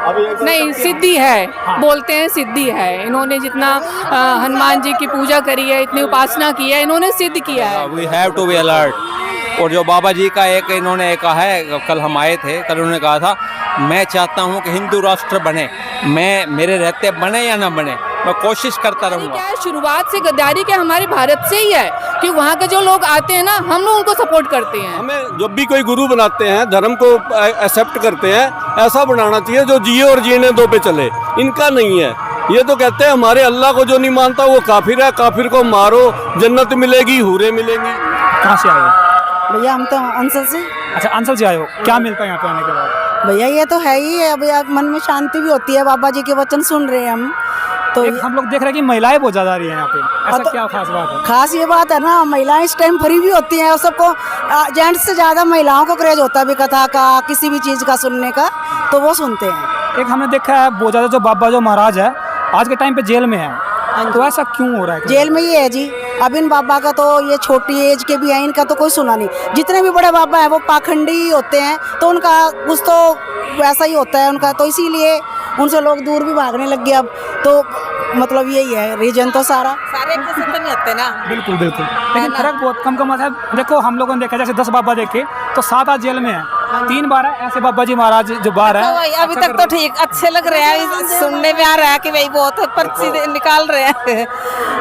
नहीं, सिद्धि है, बोलते हैं सिद्धि है। इन्होंने जितना हनुमान जी की पूजा करी है, इतनी उपासना की है, इन्होंने सिद्ध किया है। We have to be alert. और जो बाबा जी का एक इन्होंने कहा है, कल हम आए थे, कल उन्होंने कहा था मैं चाहता हूँ कि हिंदू राष्ट्र बने, मैं मेरे रहते बने या ना बने, मैं कोशिश करता रहूँगा। क्या है, शुरुआत से गद्दारी क्या हमारे भारत से ही है कि वहाँ के जो लोग आते हैं ना, हम लोग उनको सपोर्ट करते हैं। हमें जब भी कोई गुरु बनाते हैं, धर्म को एक्सेप्ट करते हैं, ऐसा बनाना चाहिए जो जिए और जीने दो पे चले। इनका नहीं है। ये तो कहते हैं हमारे अल्लाह को जो नहीं मानता वो काफिर है, काफिर को मारो, जन्नत मिलेगी, हूरें मिलेंगी। कहाँ से आए हो? भैया हम तो अंसल से। अच्छा, अंचल से आए हो। क्या मिलता है यहाँ पे आने के बाद? भैया ये तो है ही है, अभी मन में शांति भी होती है, बाबा जी के वचन सुन रहे हैं हम तो। हम लोग देख रहे हैं कि महिलाएं बहुत ज्यादा आ रही है यहाँ पे, ऐसा तो क्या खास बात है? खास ये बात है ना, महिलाएं इस टाइम फ्री भी होती हैं और सबको जेंट्स से ज़्यादा महिलाओं को क्रेज होता है भी कथा का, किसी भी चीज़ का सुनने का, तो वो सुनते हैं। एक हमने देखा है बहुत ज्यादा जो बाबा जो महाराज है आज के टाइम पे जेल में है, तो ऐसा क्यों हो रहा है? जेल में ही है जी। अब इन बाबा का तो ये छोटी एज के भी हैं, इनका तो कोई सुना नहीं। जितने भी बड़े बाबा हैं वो पाखंडी ही होते हैं, तो उनका कुछ तो वैसा ही होता है उनका, तो इसीलिए उनसे लोग दूर भी भागने लग गए अब तो। मतलब यही है रीजन तो सारे एक जैसे तो नहीं होते ना। बिल्कुल बिल्कुल, लेकिन फर्क बहुत कम कम है। देखो हम लोगों ने देखा जैसे 10 बाबा देखे तो 7 आज जेल में है, 3 बार है ऐसे बाबा जी महाराज जो बाहर है। तो अभी तक तो ठीक अच्छे लग रहे हैं, सुनने में आ रहा है कि भाई बहुत पर्ची निकाल रहे हैं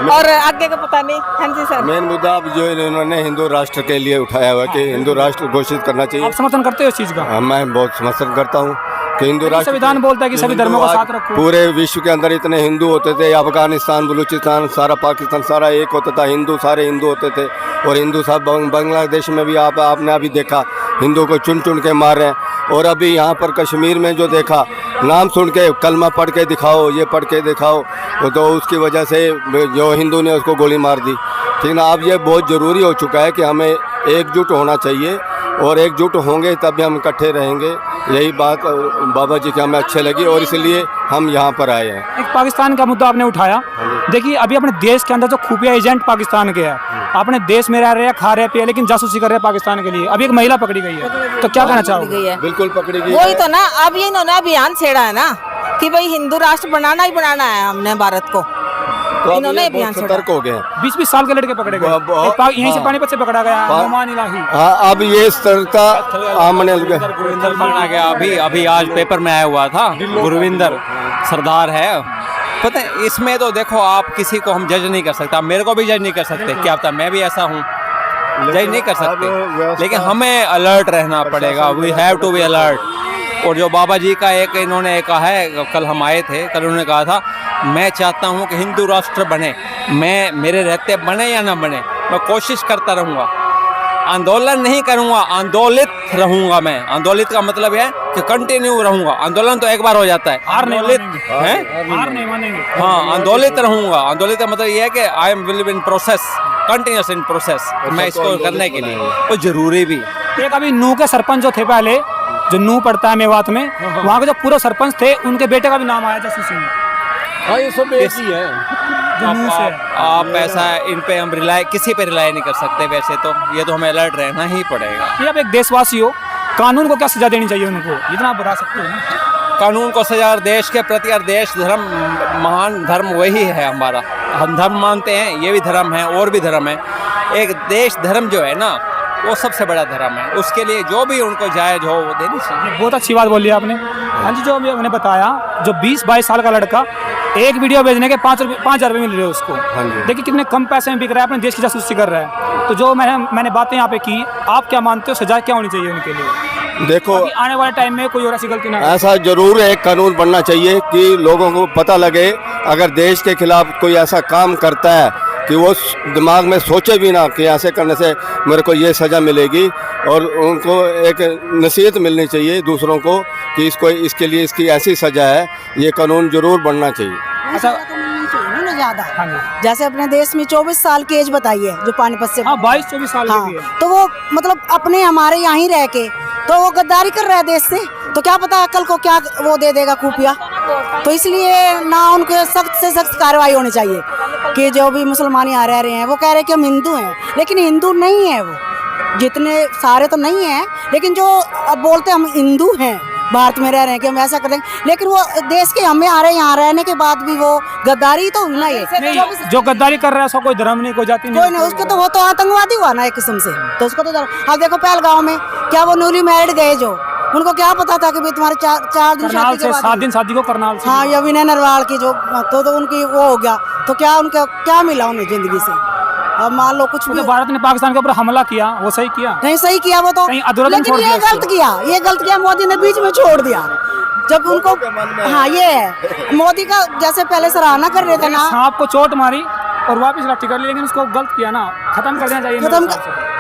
और आगे का पता नहीं। हाँ जी सर, मेन मुद्दा अब जो इन्होंने हिंदू राष्ट्र के लिए उठाया हुआ है कि हिंदू राष्ट्र घोषित करना चाहिए। आप समर्थन करते हो इस चीज़ का? मैं बहुत समर्थन करता हूँ कि हिंदू राष्ट्र, संविधान बोलता है कि सभी धर्मों को साथ रखो। पूरे विश्व के अंदर इतने हिंदू होते थे, अफगानिस्तान, बलूचिस्तान, सारा पाकिस्तान सारा एक होता था, हिंदू सारे हिंदू होते थे। और हिंदू साहब बांग्लादेश में भी आपने अभी देखा हिंदू को चुन चुन के मार रहे हैं। और अभी यहाँ पर कश्मीर में जो देखा, नाम सुन के कलमा पढ़ के दिखाओ, ये पढ़ के दिखाओ, तो उसकी वजह से जो हिंदू ने उसको गोली मार दी। ठीक ना, अब ये बहुत ज़रूरी हो चुका है कि हमें एकजुट होना चाहिए और एकजुट होंगे तब भी हम इकट्ठे रहेंगे। यही बात बाबा जी की हमें अच्छी लगी और इसलिए हम यहाँ पर आए हैं। एक पाकिस्तान का मुद्दा आपने उठाया, देखिए अभी अपने देश के अंदर जो खुफिया एजेंट पाकिस्तान के हैं, अपने देश में रह रहे हैं, खा रहे पिए, लेकिन जासूसी कर रहे हैं पाकिस्तान के लिए। अभी एक महिला पकड़ी गई है, तो क्या कहना चाहोगे? बिल्कुल पकड़ी गई। वही तो ना, अब ये इन्होंने अभियान छेड़ा है ना कि भाई हिंदू राष्ट्र बनाना ही बनाना है हमने भारत को, तो इन्होंने अभियान सतर्क हो गए हैं। 20-20 साल के लड़के पकड़े गए, यहीं से पानीपत से पकड़ा गया, नुमान इलाही। हाँ, अब ये सतर्कता आमने लगे। गुरविंदर पकड़ा गया, अभी आज पेपर में आया हुआ था, गुरविंदर सरदार है। पता है इसमें तो देखो, आप किसी को हम जज नहीं कर सकते, आप मेरे को भी जज नहीं कर सकते, क्या पता मैं भी ऐसा हूँ, जज नहीं कर सकते, लेकिन हमें अलर्ट रहना पड़ेगा। We have to be alert. और जो बाबा जी का एक इन्होंने कहा है, कल हम आए थे, कल उन्होंने कहा था मैं चाहता हूँ कि हिंदू राष्ट्र बने, मैं मेरे रहते बने या ना बने, मैं कोशिश करता रहूँगा, आंदोलन नहीं करूँगा, आंदोलित रहूँगा। मैं आंदोलित का मतलब है कि कंटिन्यू रहूँगा। आंदोलन तो एक बार हो जाता है, आंदोलित है, हार नहीं मानेंगे। हाँ आंदोलित रहूँगा। आंदोलित का मतलब ये है कि I am will in process, continuous in process, मैं इसको करने के लिए तो जरूरी भी। एक अभी नूह के सरपंच जो थे पहले, जो नूह पड़ता है मेवात में, वहाँ के जो पूर्व सरपंच थे उनके बेटे का भी नाम आया जासूसी सिंह। हाँ, ये सब एक ही है। आप ऐसा इन पे हम किसी पे रिलाई नहीं कर सकते। वैसे तो ये तो हमें अलर्ट रहना ही पड़ेगा। ये आप एक देशवासी हो, कानून को क्या सजा देनी चाहिए उनको, इतना आप बता सकते हो ना? कानून को सजा, और देश के प्रति, और देश धर्म, महान धर्म वही है हमारा। हम धर्म मानते हैं, ये भी धर्म है और भी धर्म है। एक देश धर्म जो है ना, वो सबसे बड़ा धर्म है, उसके लिए जो भी उनको जायज़ हो वो देनी चाहिए। बहुत अच्छी बात बोली आपने। हाँ जी, जो अभी मैंने बताया, जो 20-22 साल का लड़का, एक वीडियो भेजने के 5,000 रुपये मिल रहे हैं उसको। देखिए कितने कम पैसे में बिक रहा है, अपने देश की जासूसी कर रहा है। तो जो मैंने बातें यहाँ पे की, आप क्या मानते हो सजा क्या होनी चाहिए उनके लिए? देखो, आने वाले टाइम में कोई और ऐसी गलती ना, ऐसा जरूर एक कानून बनना चाहिए कि लोगों को पता लगे, अगर देश के खिलाफ कोई ऐसा काम करता है कि वो दिमाग में सोचे भी ना कि ऐसे करने से मेरे को ये सज़ा मिलेगी, और उनको एक नसीहत मिलनी चाहिए दूसरों को कि इसके लिए इसकी ऐसी सज़ा है। ये कानून जरूर बनना चाहिए। अच्छा, ना ज़्यादा। जैसे अपने देश में 24 साल की एज बताई है जो पानीपत से। हाँ, 22-24 साल की है। तो वो मतलब अपने हमारे यहाँ ही रह के तो वो गद्दारी कर रहा है देश से, तो क्या पता कल को क्या वो दे देगा खुफिया। तो इसलिए ना उनके सख्त से सख्त कार्रवाई होनी चाहिए कि जो भी मुसलमान यहाँ रह रहे हैं वो कह रहे हैं कि हम हिंदू हैं, लेकिन हिंदू नहीं है वो, जितने सारे तो नहीं हैं, लेकिन जो अब बोलते हम हिंदू हैं भारत में रह रहे हैं कि हम ऐसा कर देंगे, लेकिन वो देश के हमें आ रहे हैं, यहाँ रहने के बाद भी वो गद्दारी तो हुई ना ये। नहीं, जो गद्दारी कर रहा है उसका कोई धर्म नहीं, कोई जाति कोई नहीं, उसको तो वो तो आतंकवादी हुआ ना एक किस्म से, तो उसको तो अब देखो पहलगांव में क्या वो न्यूली मैरिड गए जो, उनको क्या पता था कि भाई तुम्हारे चार दिन करनाल शादी से के बाद 7 दिन शादी को करनाल से। हाँ, ये विनय नरवाल की जो तो उनकी वो हो गया, तो क्या उनका क्या मिला उन्हें जिंदगी से? अब मान लो कुछ भी तो भारत ने पाकिस्तान के ऊपर हमला किया, वो सही किया? नहीं, सही किया वो तो, कहीं अधूरा तो लेकिन छोड़ ये दिया गलत किया, ये गलत किया, मोदी ने बीच में छोड़ दिया जब उनको। हाँ, ये है मोदी का, जैसे पहले सराहना कर रहे थे ना, सांप को चोट मारी और वापस लाठी कर ली, लेकिन उसको गलत किया ना, खत्म कर देना चाहिए।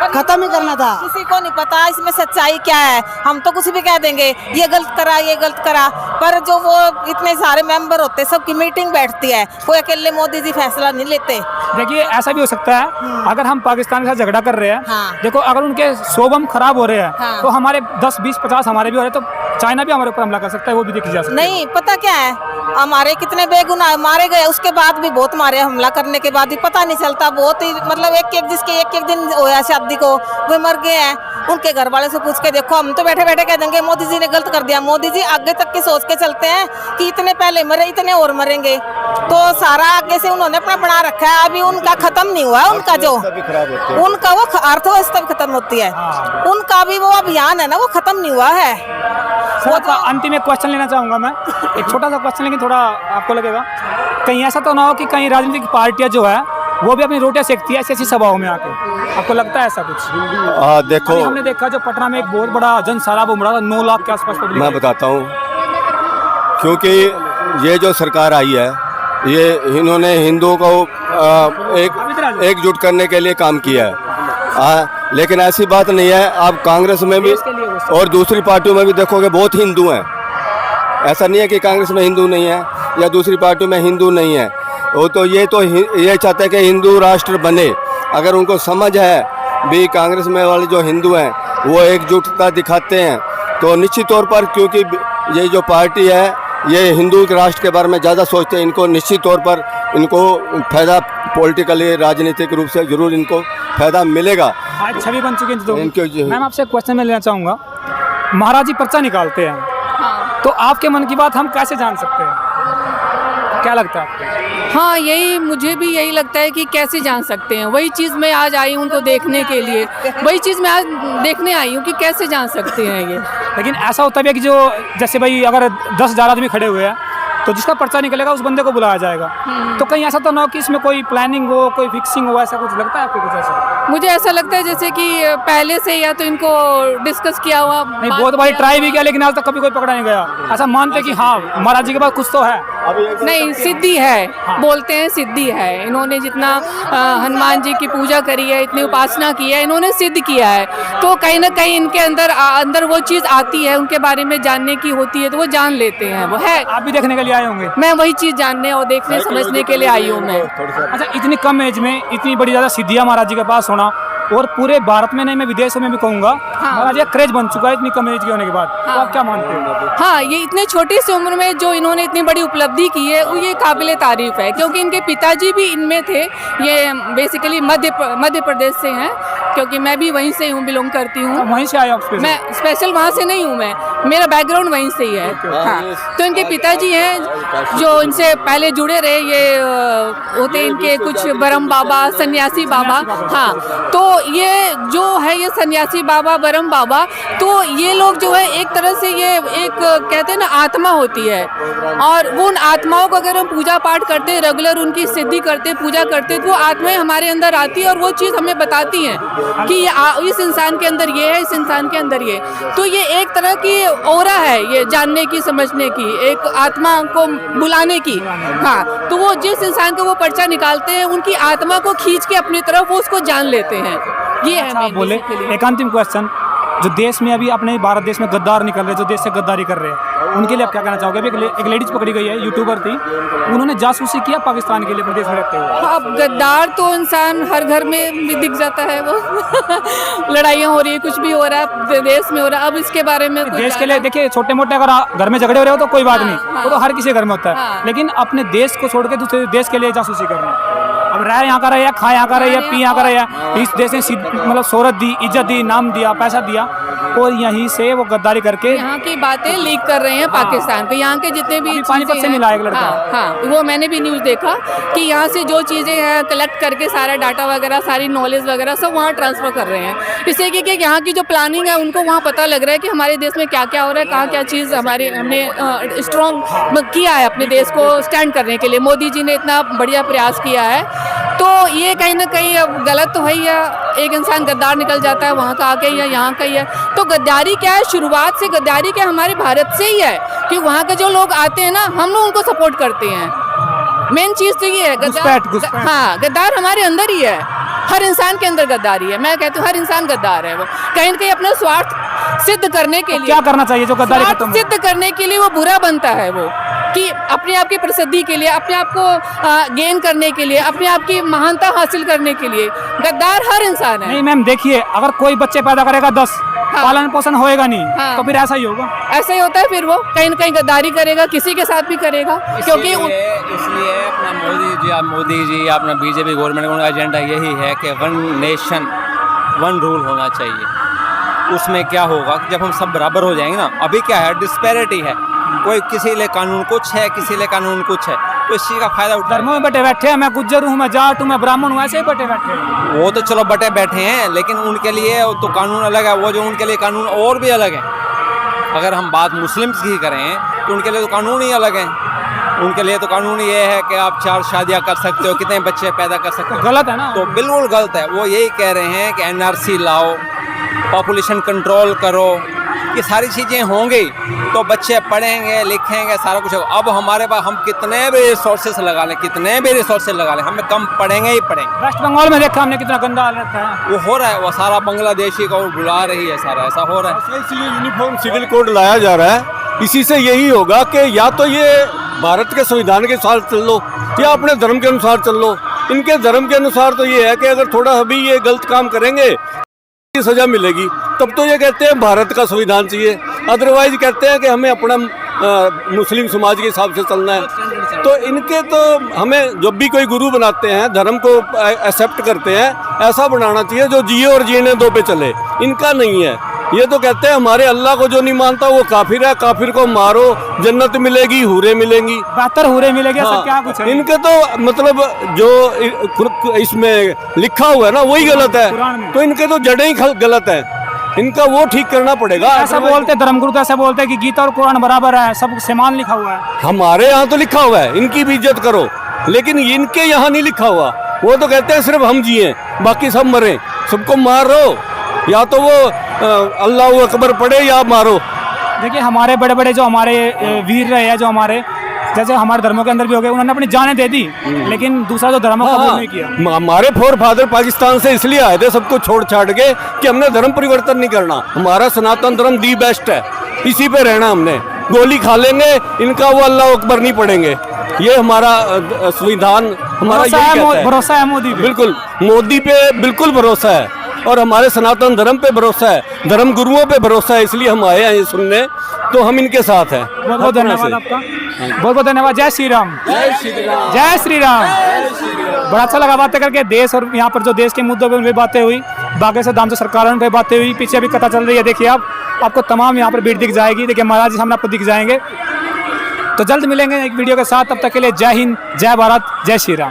खत्म ही करना था। किसी को नहीं पता इसमें सच्चाई क्या है, हम तो कुछ भी कह देंगे ये गलत करा, ये गलत करा, पर जो वो इतने सारे मेंबर होते हैं, सबकी मीटिंग बैठती है, कोई अकेले मोदी जी फैसला नहीं लेते। देखिए ऐसा भी हो सकता है, अगर हम पाकिस्तान के साथ झगड़ा कर रहे हैं, हाँ। देखो अगर उनके 100 बम खराब हो रहे हैं, हाँ। तो हमारे 10, 20, 50 हमारे भी हो रहे हैं, तो चाइना भी हमारे ऊपर हमला कर सकता है, वो भी देखी जा सकती है। नहीं, पता क्या है, हमारे कितने बेगुनाह मारे गए, उसके बाद भी बहुत मारे, हमला करने के बाद भी पता नहीं चलता, बहुत ही मतलब जिसके एक दिन होया शादी को वो मर गए हैं, उनके घर वाले से पूछ के देखो, हम तो बैठे बैठे कह देंगे मोदी जी ने गलत कर दिया। मोदी जी आगे तक के सोच के चलते हैं कि इतने पहले मरे, इतने और मरेंगे, तो सारा आगे से उन्होंने अपना बना रखा है, अभी उनका खत्म नहीं हुआ, उनका जो उनका वो अर्थव्यवस्था भी खत्म होती है, उनका भी वो अभियान है ना, वो खत्म नहीं हुआ है। सर, आपका अंतिम एक क्वेश्चन लेना चाहूंगा मैं, एक छोटा सा क्वेश्चन, लेकिन थोड़ा आपको लगेगा, कहीं ऐसा तो ना हो कि कहीं राजनीतिक पार्टियां जो है वो भी अपनी रोटियां सेकती है ऐसी सभाओं में आके, आपको लगता है ऐसा कुछ? देखो, हमने देखा जो पटना में एक बहुत बड़ा जन सैलाब उमड़ा था, 9 लाख के आसपास पब्लिक। मैं बताता हूँ, क्योंकि ये जो सरकार आई है, ये इन्होंने हिंदुओं को एकजुट करने के लिए काम किया है, लेकिन ऐसी बात नहीं है। आप कांग्रेस में भी और दूसरी पार्टियों में भी देखोगे बहुत हिंदू हैं, ऐसा नहीं है कि कांग्रेस में हिंदू नहीं है या दूसरी पार्टियों में हिंदू नहीं है, वो तो ये चाहते हैं कि हिंदू राष्ट्र बने। अगर उनको समझ है भी कांग्रेस में वाले जो हिंदू हैं वो एकजुटता दिखाते हैं, तो निश्चित तौर पर, क्योंकि ये जो पार्टी है ये हिंदू के राष्ट्र के बारे में ज़्यादा सोचते हैं, इनको निश्चित तौर पर इनको फ़ायदा पॉलिटिकली राजनीतिक रूप से ज़रूर इनको फ़ायदा मिलेगा। आज छवि बन चुकी है। इनके मैम आपसे क्वेश्चन मैं लेना चाहूँगा, महाराज जी पर्चा निकालते हैं, तो आपके मन की बात हम कैसे जान सकते हैं, क्या लगता है आपको? हाँ, यही मुझे भी यही लगता है कि कैसे जान सकते हैं, वही चीज़ मैं आज आई हूँ उनको देखने के लिए, वही चीज़ मैं आज देखने आई हूँ कि कैसे जान सकते हैं ये। लेकिन ऐसा होता है कि जो जैसे भाई अगर 10,000 आदमी खड़े हुए हैं, तो जिसका पर्चा निकलेगा उस बंदे को बुलाया जाएगा, तो कहीं ऐसा तो ना हो कि इसमें कोई प्लानिंग हो, कोई फिक्सिंग हो, ऐसा कुछ लगता है आपको? कुछ ऐसा मुझे ऐसा लगता है जैसे कि पहले से या तो इनको डिस्कस किया हुआ, नहीं, बहुत बारी ट्राई भी किया लेकिन आज तक कभी कोई पकड़ा नहीं गया, ऐसा मानते कि हाँ महाराज जी के पास कुछ तो है? नहीं, सिद्धि है, बोलते हैं सिद्धि है, इन्होंने जितना हनुमान जी की पूजा करी है, इतनी उपासना की है, इन्होंने सिद्ध किया है, तो कहीं ना कहीं इनके अंदर वो चीज़ आती है, उनके बारे में जानने की होती है, तो वो जान लेते हैं, वो है। आप भी देखने के लिए आए होंगे? मैं वही चीज़ जानने और देखने समझने के लिए आई हूँ मैं। अच्छा, इतनी कम एज में इतनी बड़ी ज़्यादा सिद्धियाँ महाराज जी के पास होना, और पूरे भारत में नहीं, मैं विदेशों में भी कहूँगा, महाराज जी क्रेज बन चुका है इतनी कम एज के होने के बाद, तो आप क्या मानते हैं? हाँ, ये इतने छोटी सी उम्र में जो इन्होंने इतनी बड़ी उपलब्धि की है, वो ये काबिले तारीफ है, क्योंकि इनके पिताजी भी इनमें थे, ये बेसिकली मध्य प्रदेश से हैं, क्योंकि मैं भी वहीं से हूँ, बिलोंग करती हूँ। वहीं से आए आप? मैं स्पेशल वहाँ से नहीं हूँ, मेरा बैकग्राउंड वहीं से ही है। हाँ, तो इनके पिताजी हैं जो इनसे पहले जुड़े रहे, ये होते इनके कुछ ब्रह्म बाबा, सन्यासी बाबा। हाँ, तो ये जो है ये सन्यासी बाबा, ब्रह्म बाबा, तो ये लोग जो है एक तरह से ये एक कहते हैं ना आत्मा होती है, और वो उन आत्माओं को अगर हम पूजा पाठ करते, रेगुलर उनकी सिद्धि करते, पूजा करते, तो वो आत्माएं हमारे अंदर आती है और वो चीज़ हमें बताती हैं कि इस इंसान के अंदर ये है, इस इंसान के अंदर ये। तो ये एक तरह की ओरा है, ये जानने की, समझने की, एक आत्मा को बुलाने की। हाँ, तो वो जिस इंसान को वो पर्चा निकालते हैं, उनकी आत्मा को खींच के अपनी तरफ वो उसको जान लेते हैं। ये है। आप बोले एक अंतिम क्वेश्चन, जो देश में अभी अपने भारत देश में गद्दार निकल रहे, जो देश से गद्दारी कर रहे हैं, उनके लिए आप क्या कहना चाहोगे? अभी एक लेडीज पकड़ी गई है, यूट्यूबर थी, उन्होंने जासूसी किया पाकिस्तान के लिए प्रदेश में रहते हुए। अब गद्दार तो इंसान हर घर में भी दिख जाता है, वो लड़ाइयाँ हो रही है, कुछ भी हो रहा है, देश में हो रहा है, अब इसके बारे में देश के लिए देखिए, छोटे मोटे अगर घर में झगड़े हो रहे हो तो कोई बात नहीं, वो तो हर किसी घर में होता है, लेकिन अपने देश को छोड़ के दूसरे देश के लिए जासूसी कर रहे हैं। अब रह यहाँ का रहे, खा यहाँ का रहे, पी यहाँ का रहे, इस देश ने मतलब शोहरत दी, इज्जत दी, नाम दिया, पैसा दिया, और यहीं से वो गद्दारी करके यहाँ की बातें लीक कर रहे हैं पाकिस्तान को। यहाँ के जितने भी अभी पानीपत चीज़ें से हैं- मिला एक लड़का। हाँ, वो मैंने भी न्यूज़ देखा कि यहाँ से जो चीज़ें हैं कलेक्ट करके सारा डाटा वगैरह, सारी नॉलेज वगैरह सब वहाँ ट्रांसफ़र कर रहे हैं। इससे कि यहाँ की जो प्लानिंग है उनको वहाँ पता लग रहा है कि हमारे देश में क्या क्या हो रहा है, कहाँ क्या चीज़ हमने स्ट्रॉन्ग किया है अपने देश को स्टैंड करने के लिए। मोदी जी ने इतना बढ़िया प्रयास किया है, तो ये कहीं ना कहीं गलत तो है ही है। एक इंसान गद्दार निकल जाता है वहाँ का आके या यहाँ का ही है। तो गद्दारी क्या है, शुरुआत से गद्दारी क्या हमारे भारत से ही है कि वहाँ के जो लोग आते हैं ना, हम लोग उनको सपोर्ट करते हैं। मेन चीज़ तो ये है घुसपैठ। हाँ, गद्दार हमारे अंदर ही है। हर इंसान के अंदर गद्दारी है। मैं कहती हूँ हर इंसान गद्दार है। वो कहीं ना कहीं अपना स्वार्थ सिद्ध करने के लिए, क्या करना चाहिए जो गद्दारी स्वार्थ खत्म हो? सिद्ध करने के लिए वो बुरा बनता है, वो कि अपने आप की प्रसिद्धि के लिए, अपने आप को गेन करने के लिए, अपने आप की महानता हासिल करने के लिए गद्दार हर इंसान है। नहीं मैम, देखिए अगर कोई बच्चे पैदा करेगा 10, पालन पोषण होएगा नहीं, हाँ। तो फिर ऐसा ही होगा। ऐसा ही होता है, फिर वो कहीं ना कहीं गद्दारी करेगा, किसी के साथ भी करेगा, क्योंकि इसलिए अपना मोदी जी अपना बीजेपी गवर्नमेंट का एजेंडा यही है कि वन नेशन वन रूल होना चाहिए। उसमें क्या होगा कि जब हम सब बराबर हो जाएंगे ना, अभी क्या है डिस्पैरिटी है, कोई किसी लिए कानून कुछ है, किसी लिए कानून कुछ है, तो इस चीज़ का फायदा उठा धर्मों में बटे बैठे हैं, मैं गुज्जर हूँ, मैं जाट हूँ, मैं ब्राह्मण हूँ, ऐसे ही बटे बैठे हैं। वो तो चलो बटे बैठे हैं, लेकिन उनके लिए तो कानून अलग है, वो जो उनके लिए कानून और भी अलग है। अगर हम बात मुस्लिम्स की करें तो उनके लिए तो कानून ही अलग है। उनके लिए तो कानून ये है कि आप 4 शादियां कर सकते हो, कितने बच्चे पैदा कर सकते हो। गलत है ना? तो बिल्कुल गलत है। वो यही कह रहे हैं कि एनआरसी लाओ, पॉपुलेशन कंट्रोल करो, ये सारी चीज़ें होंगी तो बच्चे पढ़ेंगे लिखेंगे, सारा कुछ होगा। अब हमारे पास हम कितने भी रिसोर्सेस लगा लें, कितने भी रिसोर्सेस लगा लें, हमें कम पढ़ेंगे ही पढ़ेंगे। वेस्ट बंगाल में देखा हमने कितना गंदा हाल रहता है। वो हो रहा है, वो सारा बांग्लादेशी को बुला रही है, सारा ऐसा हो रहा है। इसलिए यूनिफॉर्म सिविल कोड लाया जा रहा है। इसी से यही होगा कि या तो ये भारत के संविधान के साथ चल लो या अपने धर्म के अनुसार चल लो। इनके धर्म के अनुसार तो ये है कि अगर थोड़ा अभी ये गलत काम करेंगे सजा मिलेगी, तब तो ये कहते हैं भारत का संविधान चाहिए, अदरवाइज कहते हैं कि हमें अपना मुस्लिम समाज के हिसाब से चलना है। तो इनके तो हमें जब भी कोई गुरु बनाते हैं, धर्म को एक्सेप्ट करते हैं, ऐसा बनाना चाहिए जो जिए और जीने दो पे चले। इनका नहीं है। ये तो कहते हैं हमारे अल्लाह को जो नहीं मानता वो काफिर है, काफिर को मारो, जन्नत मिलेगी, हूरें मिलेंगी, बेहतर हूरे मिलेगी, ऐसा हाँ, क्या कुछ है? इनके तो मतलब जो इसमें लिखा हुआ है ना वही गलत कुरान में। है, तो इनके तो जड़ें ही गलत है। इनका वो ठीक करना पड़ेगा। ऐसा बोलते धर्मगुरु तो ऐसा बोलते हैं कि गीता और कुरान बराबर है, सब समान लिखा हुआ है। हमारे यहाँ तो लिखा हुआ है इनकी भी इज्जत करो, लेकिन इनके यहाँ नहीं लिखा हुआ। वो तो कहते हैं सिर्फ हम जिए, बाकी सब मरे, सबको मारो, या तो वो अल्लाह अकबर पढ़े या मारो। देखिए हमारे बड़े बड़े जो हमारे वीर रहे हैं, जो हमारे जैसे हमारे धर्मों के अंदर भी हो गए, उन्होंने अपनी जानें दे दी, लेकिन दूसरा जो धर्म है कबूल नहीं किया। हमारे फोर फादर पाकिस्तान से इसलिए आए थे सबको छोड़ छाड़ के कि हमने धर्म परिवर्तन नहीं करना, हमारा सनातन धर्म दी बेस्ट है, इसी पे रहना। हमने गोली खा लेंगे, इनका वो अल्लाह अकबर नहीं पढ़ेंगे। ये हमारा संविधान हमारा यही कहता है। भरोसा है मोदी पे। बिल्कुल मोदी पे बिल्कुल भरोसा है, और हमारे सनातन धर्म पे भरोसा है, धर्म गुरुओं पे भरोसा है, इसलिए हम आए हैं ये सुनने, तो हम इनके साथ हैं। बहुत बहुत धन्यवाद आपका, बहुत बहुत धन्यवाद। जय श्री राम, जय श्री राम। बड़ा अच्छा लगा बातें करके। देश और यहाँ पर जो देश के मुद्दों पे बातें हुई, बाकी से दाम से सरकारों पे बातें हुई, पीछे भी कथा चल रही है। देखिए आपको तमाम यहाँ पर भीड़ दिख जाएगी। देखिए महाराज जी सामने आपको दिख जाएंगे। तो जल्द मिलेंगे एक वीडियो के साथ, तब तक के लिए जय हिंद, जय भारत, जय श्री राम।